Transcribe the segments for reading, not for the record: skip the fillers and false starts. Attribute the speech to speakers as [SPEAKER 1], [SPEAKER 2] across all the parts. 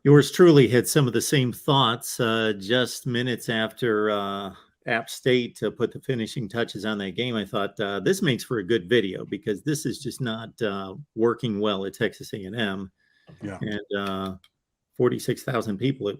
[SPEAKER 1] Yours truly had some of the same thoughts just minutes after App State put the finishing touches on that game. I thought this makes for a good video because this is just not working well at Texas A&M.
[SPEAKER 2] Yeah.
[SPEAKER 1] And 46,000 people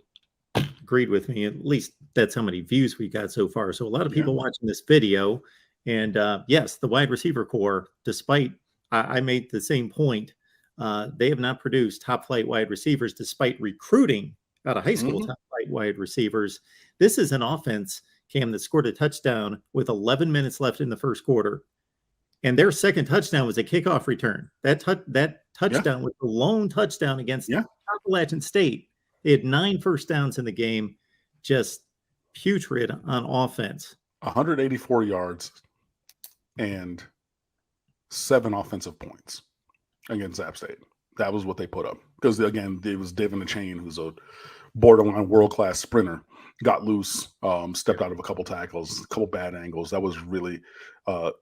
[SPEAKER 1] agreed with me. At least that's how many views we got so far. So a lot of people watching this video. And yes, the wide receiver core, despite I made the same point, they have not produced top flight wide receivers despite recruiting out of high school top flight wide receivers. This is an offense, Cam, that scored a touchdown with 11 minutes left in the first quarter. And their second touchdown was a kickoff return. That touchdown was the lone touchdown against Appalachian State. They had 9 first downs in the game, just putrid on offense.
[SPEAKER 2] 184 yards and 7 offensive points against App State. That was what they put up. Because, again, it was Devin the Chain, who's a borderline world-class sprinter, got loose, stepped out of a couple tackles, a couple bad angles. That was really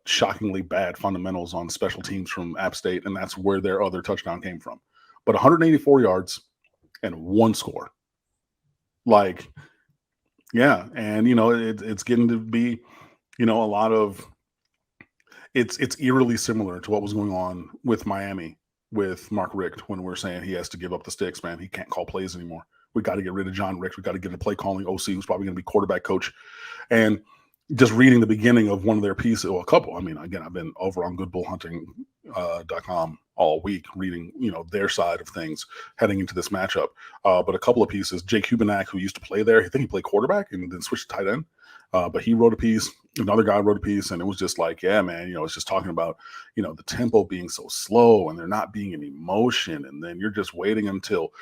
[SPEAKER 2] shockingly bad fundamentals on special teams from App State, and that's where their other touchdown came from. But 184 yards and 1 score. Like, yeah, and, it's getting to be, a lot of – it's eerily similar to what was going on with Miami with Mark Richt when we're saying he has to give up the sticks, man. He can't call plays anymore. We got to get rid of John Richt. We got to get a play calling OC who's probably going to be quarterback coach. And just reading the beginning of one of their pieces, or a couple. I mean, again, I've been over on goodbullhunting.com all week reading, their side of things heading into this matchup. But a couple of pieces, Jake Hubenak, who used to play there, I think he played quarterback and then switched to tight end. But he wrote a piece, another guy wrote a piece, and it was just like, yeah, man, it's just talking about, the tempo being so slow and there not being any motion. And then you're just waiting until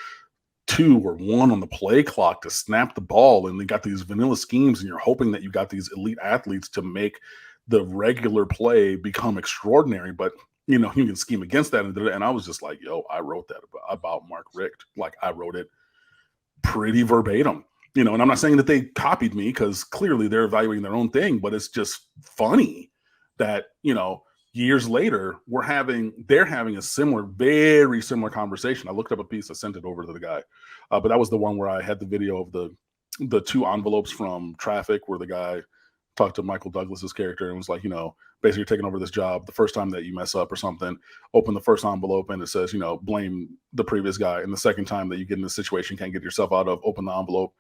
[SPEAKER 2] 2 or 1 on the play clock to snap the ball. And they got these vanilla schemes and you're hoping that you got these elite athletes to make the regular play become extraordinary. But, you can scheme against that. And I was just like, yo, I wrote that about Mark Richt. Like, I wrote it pretty verbatim. And I'm not saying that they copied me because clearly they're evaluating their own thing, but it's just funny that, years later they're having a very similar conversation. I looked up a piece, I sent it over to the guy. But that was the one where I had the video of the 2 envelopes from Traffic where the guy talked to Michael Douglas's character and was like, basically taking over this job. The first time that you mess up or something, open the first envelope and it says, blame the previous guy. And the second time that you get in a situation you can't get yourself out of, open the envelope.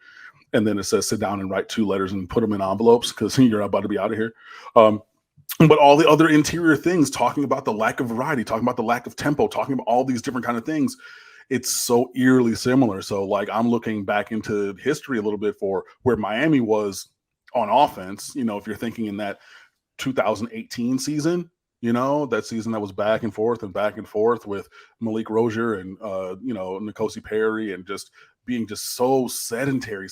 [SPEAKER 2] And then it says, sit down and write 2 letters and put them in envelopes because you're about to be out of here. But all the other interior things, talking about the lack of variety, talking about the lack of tempo, talking about all these different kind of things, it's so eerily similar. So, like, I'm looking back into history a little bit for where Miami was on offense. If you're thinking in that 2018 season, that season that was back and forth with Malik Rozier and, N'Kosi Perry and just being just so sedentary,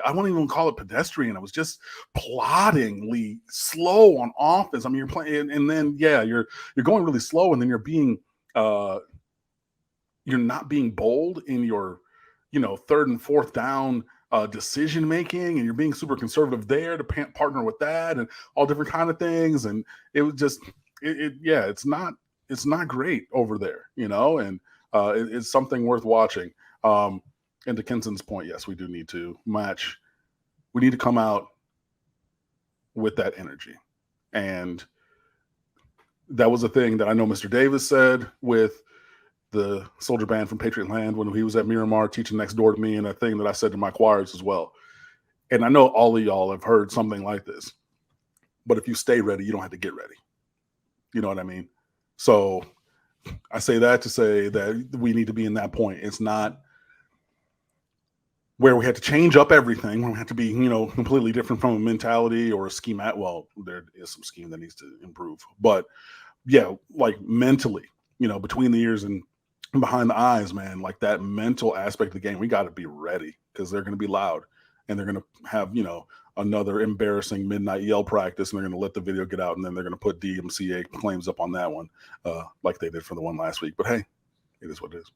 [SPEAKER 2] I won't even call it pedestrian. It was just ploddingly slow on offense. I mean, you're playing and then, you're going really slow and then you're being, you're not being bold in your, 3rd and 4th down decision making, and you're being super conservative there to partner with that and all different kind of things. And it was just, it's not great over there, and it's something worth watching. And to Kenson's point, yes, we do need to match. We need to come out with that energy. And that was a thing that I know Mr. Davis said with the Soldier Band from Patriot Land when he was at Miramar teaching next door to me, and a thing that I said to my choirs as well. And I know all of y'all have heard something like this. But if you stay ready, you don't have to get ready. You know what I mean? So I say that to say that we need to be in that point. It's not where we have to change up everything, where we have to be, completely different from a mentality or a scheme. Well, there is some scheme that needs to improve. But, yeah, like mentally, between the ears and behind the eyes, man, like that mental aspect of the game, we got to be ready because they're going to be loud and they're going to have, another embarrassing midnight yell practice, and they're going to let the video get out, and then they're going to put DMCA claims up on that one like they did for the one last week. But, hey, it is what it is.